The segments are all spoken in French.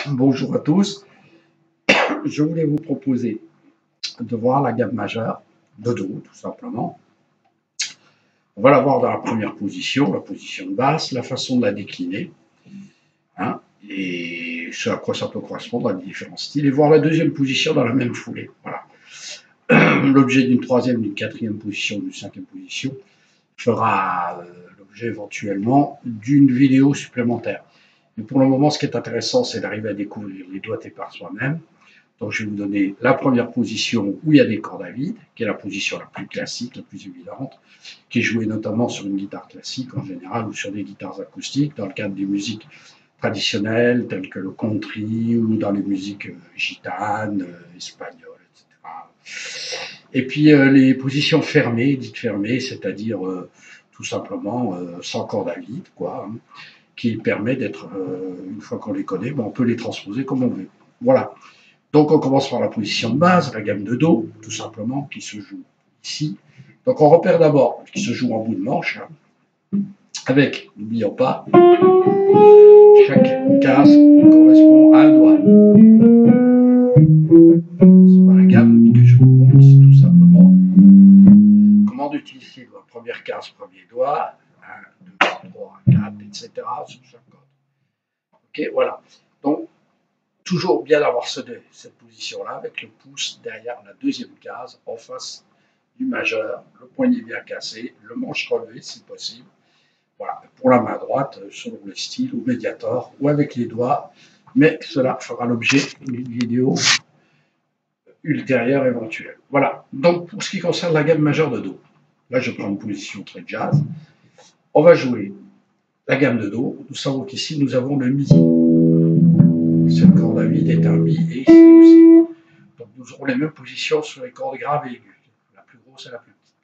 Bonjour à tous. Je voulais vous proposer de voir la gamme majeure de Do, tout simplement. On va la voir dans la première position, la position de basse, la façon de la décliner, hein, et ce à quoi ça peut correspondre à différents styles, et voir la deuxième position dans la même foulée. Voilà. L'objet d'une troisième, d'une quatrième position, d'une cinquième position fera l'objet éventuellement d'une vidéo supplémentaire. Mais pour le moment, ce qui est intéressant, c'est d'arriver à découvrir les doigtés par soi-même. Donc, je vais vous donner la première position où il y a des cordes à vide, qui est la position la plus classique, la plus évidente, qui est jouée notamment sur une guitare classique en général ou sur des guitares acoustiques dans le cadre des musiques traditionnelles telles que le country ou dans les musiques gitanes, espagnoles, etc. Et puis les positions fermées, dites fermées, c'est-à-dire tout simplement sans corde à vide, quoi, hein, qui permet d'être, une fois qu'on les connaît, on peut les transposer comme on veut. Voilà. Donc on commence par la position de base, la gamme de Do, tout simplement, qui se joue ici. Donc on repère d'abord qui se joue en bout de manche, hein, avec, n'oublions pas, chaque case correspond à un doigt. C'est pas la gamme que je vous montre, c'est tout simplement comment utiliser les doigts. Première case, premier doigt, 1, 2, 3, 4, etc. sur chaque corde. Ok, voilà. Donc, toujours bien avoir cette position-là, avec le pouce derrière la deuxième case, en face du majeur, le poignet bien cassé, le manche relevé si possible. Voilà, pour la main droite, selon le style, au médiator, ou avec les doigts, mais cela fera l'objet d'une vidéo ultérieure éventuelle. Voilà, donc pour ce qui concerne la gamme majeure de Do, là je prends une position très jazz, on va jouer la gamme de Do. Nous savons qu'ici nous avons le Mi. Cette corde à vide est un Mi, et ici aussi. Donc nous aurons les mêmes positions sur les cordes graves et aiguës. La plus grosse et la plus petite.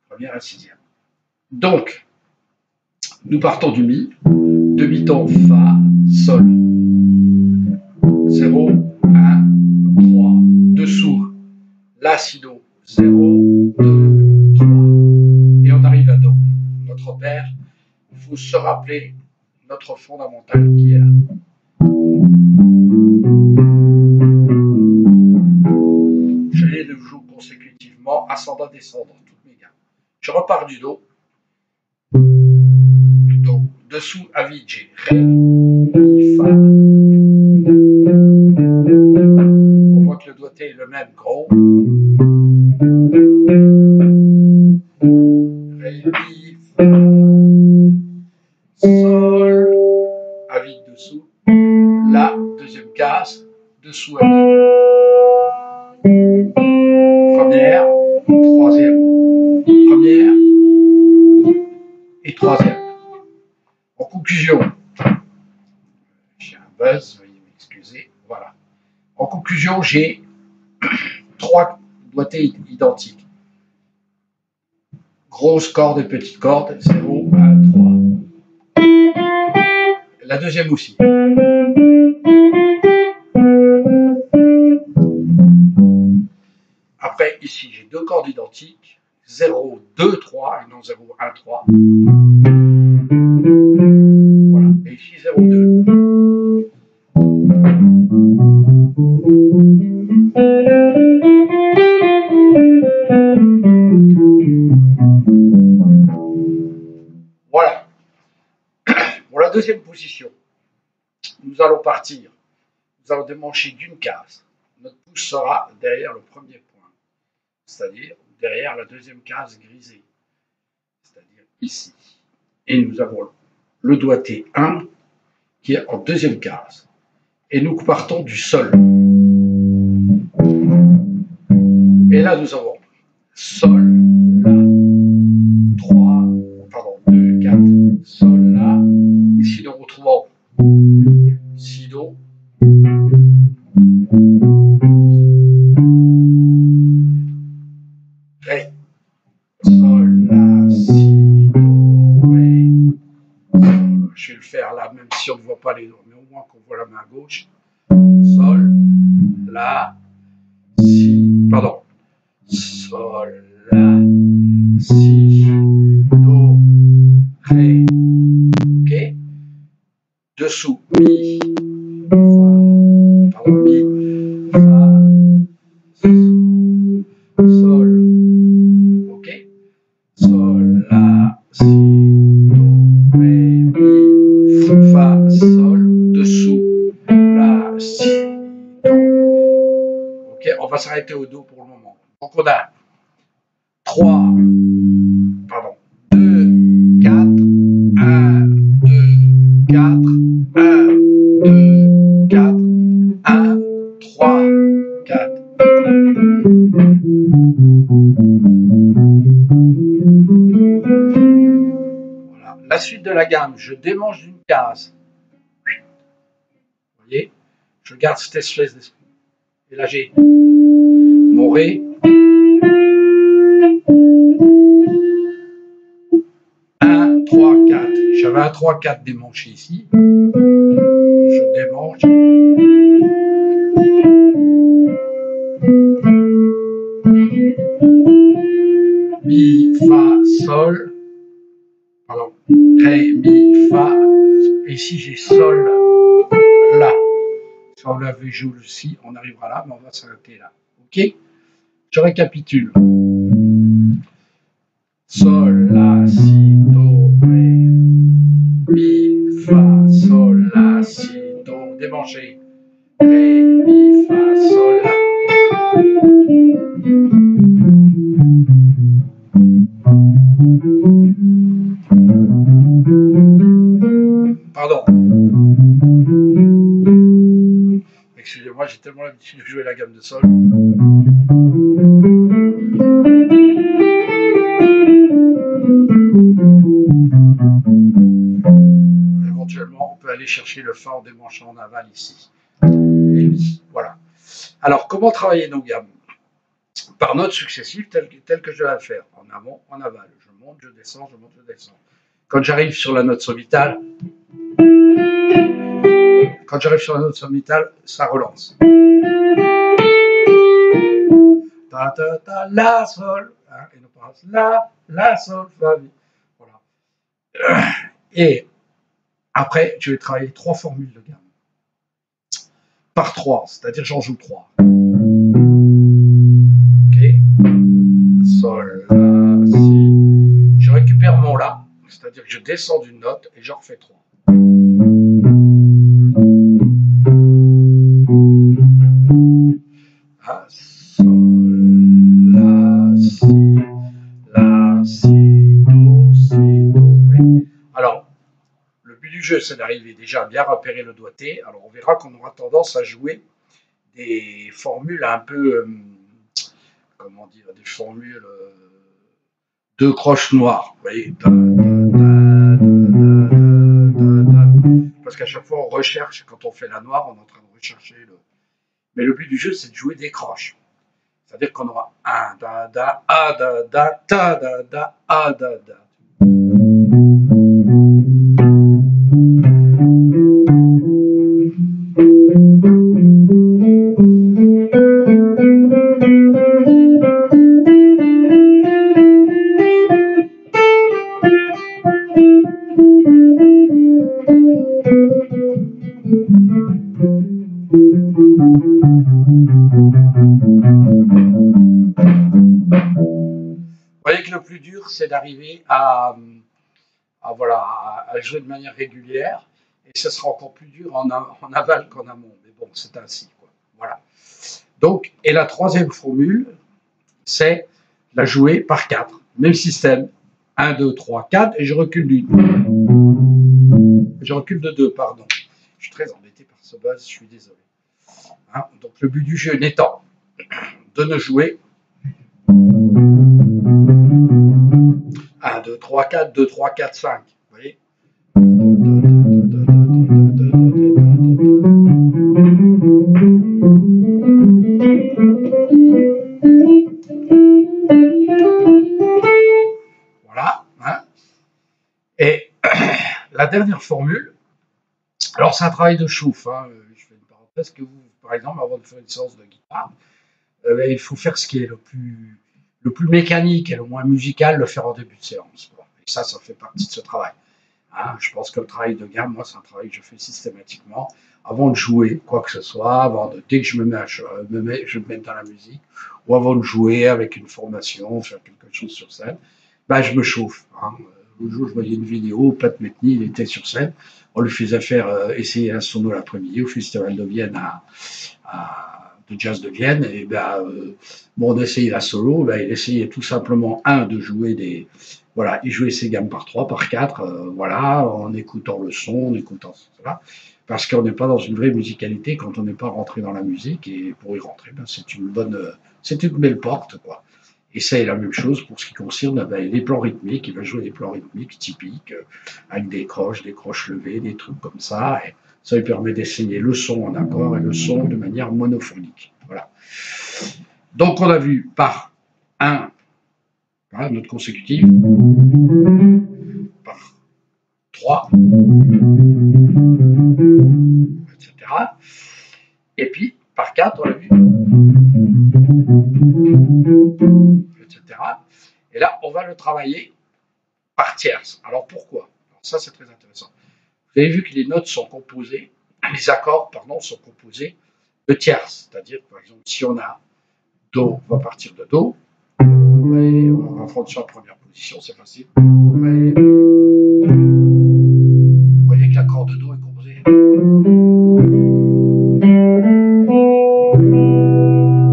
Première et sixième. Donc, nous partons du Mi, demi-ton, Fa, Sol. 0, 1, 3. Dessous, La, Si, Do. 0, 2, 3. Et on arrive à Do. Notre père, il faut se rappeler notre fondamental qui est là. Je les joue consécutivement, ascendant-descendant, toutes mes gammes. Je repars du Do. Do. Dessous, à vide, j'ai Ré, Mi, Fa. On voit que le doigté est le même, gros. Ré, Mi, Fa. Sol, à vide dessous. La, deuxième case, dessous à vide. Première, troisième. Première et troisième. En conclusion, j'ai un buzz, veuillez m'excuser. Voilà. En conclusion, j'ai 3 doigtés identiques. Grosse corde et petite corde, 0, 1, 3. La deuxième aussi. Après, ici, j'ai 2 cordes identiques. 0, 2, 3, et non 0, 1, 3. Voilà. Et ici, 0, 2. Voilà. Pour la deuxième position, nous allons partir. Nous allons démancher d'une case. Notre pouce sera derrière le premier point, c'est-à-dire derrière la deuxième case grisée, c'est-à-dire ici. Et nous avons le doigté 1 qui est en deuxième case. Et nous partons du Sol. Et là, nous avons Sol, La, 3, pardon, 2, 4, Sol, La. Ici, nous retrouvons Si, Do. Ré, Sol, La, Si, Do, Ré, Sol. Je vais le faire là, même si on ne voit pas les doigts, mais au moins qu'on voit la main gauche. Sol, La, Si, pardon. Sol, La, Si, Do, Ré. Ok. Dessous, Mi, sol, ok, sol, la, si, do, ré, mi, fa, sol, dessous, la, si, do. Ok, on va s'arrêter au do pour le moment. Donc on a 3, pardon, 2, 4, 1, 2, 4, 1, 2, 4, 1, 3, 4. Voilà. La suite de la gamme, je démange d'une case. Vous voyez, je garde cette espèce d'esprit. Et là j'ai mon ré. 1, 3, 4. J'avais un 3, 4 démanché ici. Je démange. Mi, fa, sol. Pardon. Ré, mi, fa. Et ici j'ai sol, la. Si on l'avait joué le si, on arrivera là, mais on va s'arrêter là. Ok? Je récapitule. Sol, la, si, do, ré, mi, fa, sol, la, si, do, démanché. Ré, mi, fa, sol, la. Pardon. Excusez-moi, j'ai tellement l'habitude de jouer la gamme de sol. Éventuellement, on peut aller chercher le fa en démanchant en aval ici. Et mi. Voilà. Alors, comment travailler nos gammes? Par notes successives, telles que je vais le faire. En amont, en aval. Je monte, je descends, je monte, je descends. Quand j'arrive sur la note somitale, ça relance. Ta, ta, ta, la, sol. Hein, et on passe la, sol, fa, mi. Voilà. Et après, je vais travailler 3 formules de gamme. Par 3, c'est-à-dire j'en joue 3. Ok. Sol, la, si. Je récupère mon la, c'est-à-dire que je descends d'une note et j'en refais 3. Ah, sol, la, si, do, ré. Alors, le but du jeu, c'est d'arriver déjà à bien repérer le doigté. Alors, on verra qu'on aura tendance à jouer des formules un peu, comment dire, des formules de croche noire. Vous voyez, parce qu'à chaque fois, on recherche, quand on fait la noire, on est en train de rechercher le. Mais le but du jeu, c'est de jouer des croches. C'est-à-dire qu'on aura un, da, da, a, da, da, ta, da, da, a, da, da. Vous voyez que le plus dur, c'est d'arriver à jouer de manière régulière, et ce sera encore plus dur en aval qu'en amont. Mais bon, c'est ainsi, quoi. Voilà. Donc, et la troisième formule, c'est la jouer par 4. Même système. 1, 2, 3, 4, et je recule d'une. Je recule de 2, pardon. Je suis très embêté par ce buzz, je suis désolé. Hein, donc, le but du jeu n'étant de ne jouer 1, 2, 3, 4, 2, 3, 4, 5. Vous voyez? Voilà. Hein. Et la dernière formule, alors c'est un travail de chouf. Hein. Je fais une parenthèse que vous, par exemple, avant de faire une séance de guitare, il faut faire ce qui est le plus mécanique et le moins musical, le faire en début de séance. Et ça fait partie de ce travail. Hein, je pense que le travail de gamme, moi, c'est un travail que je fais systématiquement avant de jouer quoi que ce soit, dès que je me mets, je me mets dans la musique, ou avant de jouer avec une formation, faire quelque chose sur scène, ben, je me chauffe. Hein. Le jour, je voyais une vidéo, Pat Metheny, il était sur scène, on lui faisait faire essayer un solo l'après-midi au Festival de Vienne de jazz de Vienne, et ben, bon, on essayait la solo, ben, il essayait tout simplement, de jouer voilà, il jouait ses gammes par 3, par 4, voilà, en écoutant le son, en écoutant cela, parce qu'on n'est pas dans une vraie musicalité quand on n'est pas rentré dans la musique, et pour y rentrer, ben, c'est une belle porte, quoi. Et c'est la même chose pour ce qui concerne ben, les plans rythmiques, il va jouer des plans rythmiques typiques, avec des croches levées, des trucs comme ça, et ça lui permet d'essayer le son en accord et le son de manière monophonique. Voilà. Donc on a vu par voilà, note consécutive, par 3, etc. Et puis par 4, on l'a vu, etc. Et là, on va le travailler par tierces. Alors pourquoi? Alors ça, c'est très intéressant. Vous avez vu que les notes sont composées, les accords, pardon, sont composés de tierces. C'est-à-dire, par exemple, si on a Do, on va partir de Do, on va prendre sur la première position, c'est facile. Vous voyez que l'accord de Do est composé.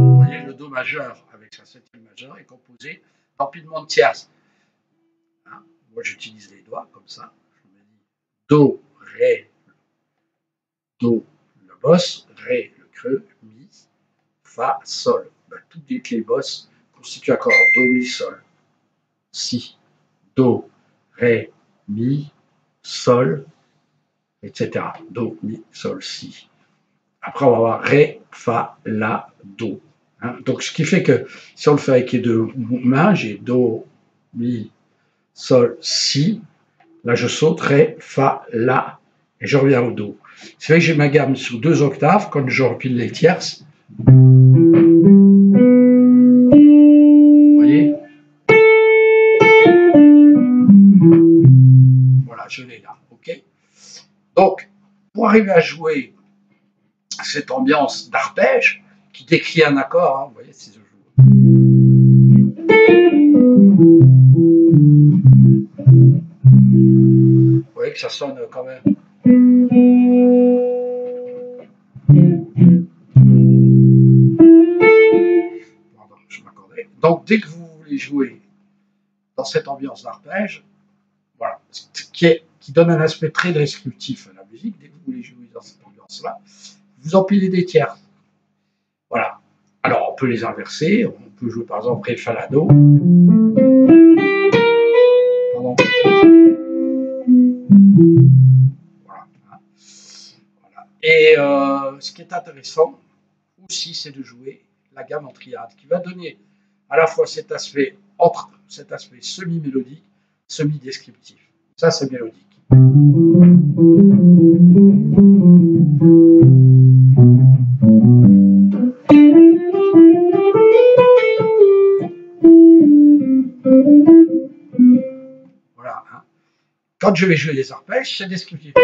Vous voyez, le Do majeur avec sa septième majeure est composé d'empilement de tierces. Hein, moi, j'utilise les doigts comme ça. Je me dis Do, Ré, Do, le boss, Ré, le creux, Mi, Fa, Sol. Ben, toutes les bosses constituent accord Do, Mi, Sol, Si, Do, Ré, Mi, Sol, etc. Do, Mi, Sol, Si. Après, on va avoir Ré, Fa, La, Do. Hein, donc, ce qui fait que si on le fait avec les deux mains, j'ai Do, Mi, Sol, Si. Là, je saute Ré, Fa, La, et je reviens au Do. C'est vrai que j'ai ma gamme sur 2 octaves. Quand je repile les tierces, vous voyez, voilà, je l'ai là, ok. Donc, pour arriver à jouer cette ambiance d'arpège qui décrit un accord, hein, vous voyez, si je joue. Vous voyez que ça sonne quand même. Pardon, je m'accordais. Donc, dès que vous voulez jouer dans cette ambiance d'arpège, voilà, qui donne un aspect très descriptif à la musique, dès que vous voulez jouer dans cette ambiance-là, vous empilez des tierces. Voilà. Alors, on peut les inverser. On peut jouer, par exemple, Ré, Fa, La, Do. Pardon. Voilà. Voilà. Et ce qui est intéressant aussi, c'est de jouer la gamme en triade, qui va donner à la fois cet aspect semi-mélodique, semi-descriptif. Ça, c'est mélodique. Voilà. Hein. Quand je vais jouer les arpèges, c'est descriptif.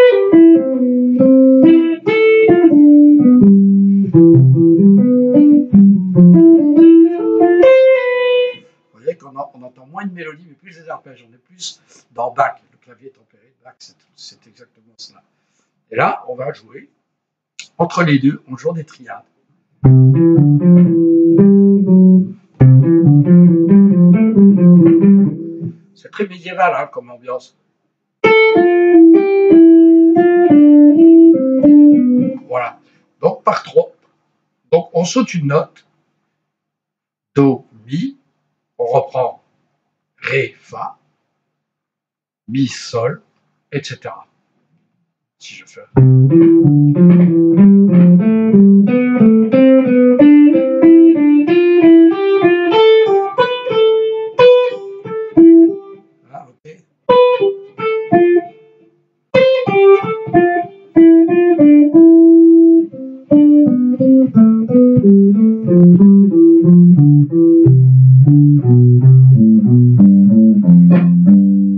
Vous voyez qu'on entend moins de mélodie, mais plus des arpèges. On est plus dans Bach, le clavier tempéré de Bach, c'est exactement cela. Et là, on va jouer entre les deux, on joue des triades. C'est très médiéval hein, comme ambiance. Voilà. Donc par 3. Donc on saute une note. Do, Mi. On reprend Ré, Fa. Mi, Sol, etc. Si je fais. Ah, ok.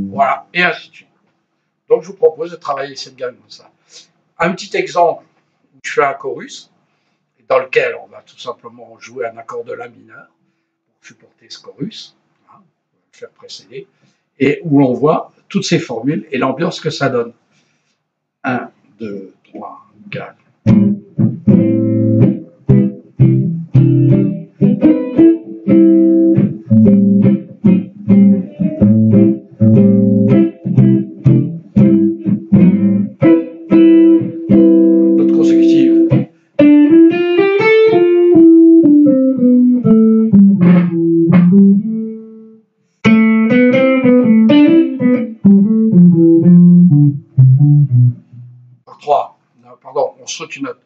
Voilà, et ainsi de suite. Donc je vous propose de travailler cette gamme comme ça. Un petit exemple où je fais un chorus, dans lequel on va tout simplement jouer un accord de la mineur pour supporter ce chorus, hein, on va le faire précéder, et où on voit toutes ces formules et l'ambiance que ça donne. 1, 2, 3, 4. Note consécutive. Par 3. Non, pardon, on saute une note.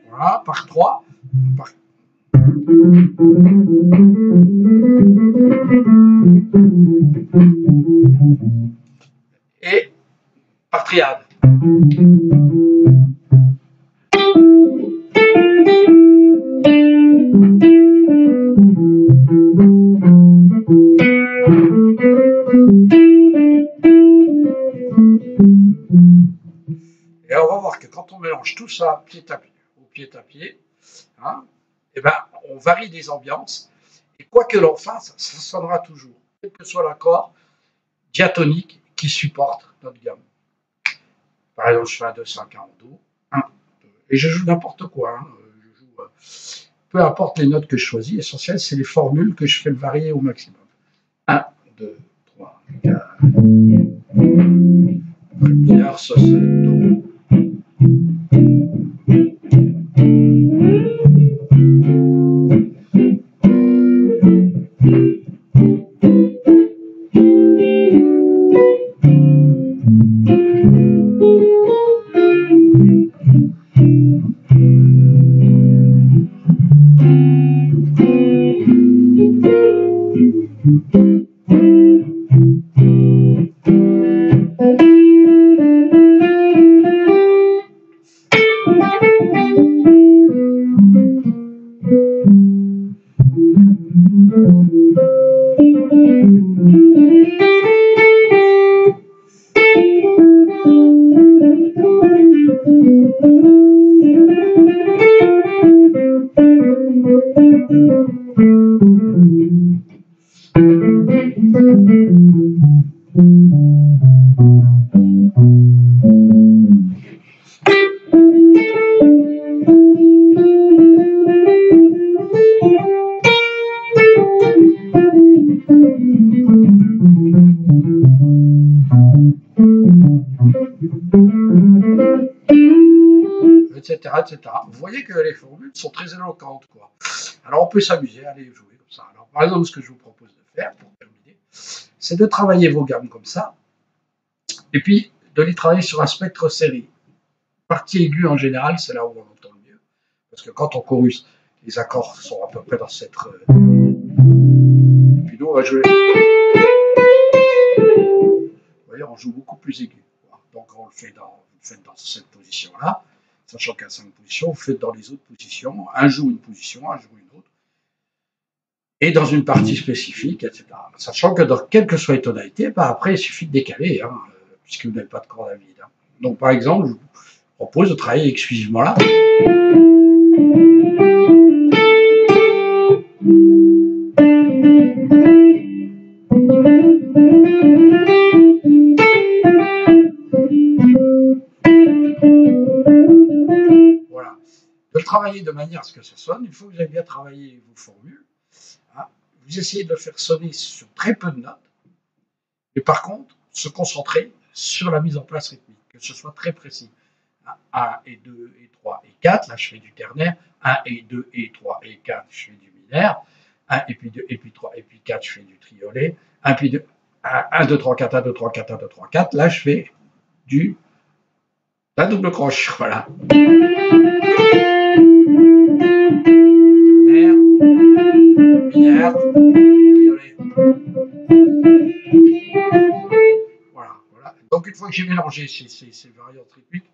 Voilà, par 3. Et par triade. Et on va voir que quand on mélange tout ça au pied à pied, hein, et ben, on varie des ambiances. Et quoi que l'on fasse, ça sonnera toujours, quel que soit l'accord diatonique qui supporte notre gamme. Par exemple, je fais un 2-5 en Do, 1, 2, et je joue n'importe quoi. Hein, je joue, peu importe les notes que je choisis, l'essentiel, c'est les formules que je fais le varier au maximum. 1, 2, 3, 4. Première, ça c'est Do. Etc. Vous voyez que les formules sont très éloquentes, quoi. Alors on peut s'amuser à les jouer comme ça. Alors par exemple, ce que je vous propose de faire pour terminer, c'est de travailler vos gammes comme ça, et puis de les travailler sur un spectre serré. Partie aiguë en général, c'est là où on entend le mieux, parce que quand on chorus, les accords sont à peu près dans cette. Et puis nous, on va jouer. Vous voyez, on joue beaucoup plus aigu. Donc on le fait dans cette position-là. Sachant qu'à 5 positions, vous faites dans les autres positions, un joue une position, un joue une autre, et dans une partie spécifique, etc. Sachant que dans quelle que soit les tonalités, ben après, il suffit de décaler, hein, puisque vous n'avez pas de corde à vide. Hein. Donc par exemple, je vous propose de travailler exclusivement là. Voilà. De le travailler de manière à ce que ça sonne, il faut que vous ayez bien travaillé vos formules. Hein. Vous essayez de le faire sonner sur très peu de notes, et par contre, se concentrer sur la mise en place rythmique, que ce soit très précis. 1 et 2 et 3 et 4, là je fais du ternaire, 1 et 2 et 3 et 4, je fais du binaire, 1 et puis 2 et puis 3 et puis 4, je fais du triolet, 1 puis 2, 1, 2, 3, 4, 1, 2, 3, 4, 1, 2, 3, 4, là je fais la double croche, voilà. Ternaire, binaire, triolet. Voilà. Donc une fois que j'ai mélangé ces variantes rythmiques,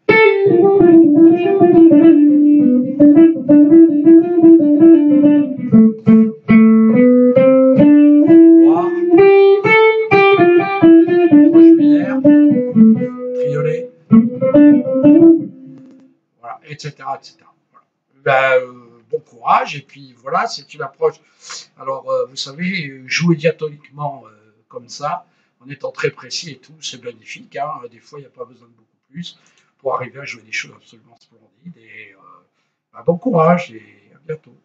etc. etc. Voilà. Ben, bon courage, et puis voilà, c'est une approche. Alors, vous savez, jouer diatoniquement comme ça, en étant très précis et tout, c'est magnifique. Hein. Des fois, il n'y a pas besoin de beaucoup plus pour arriver à jouer des choses absolument splendides. Et ben, bon courage et à bientôt.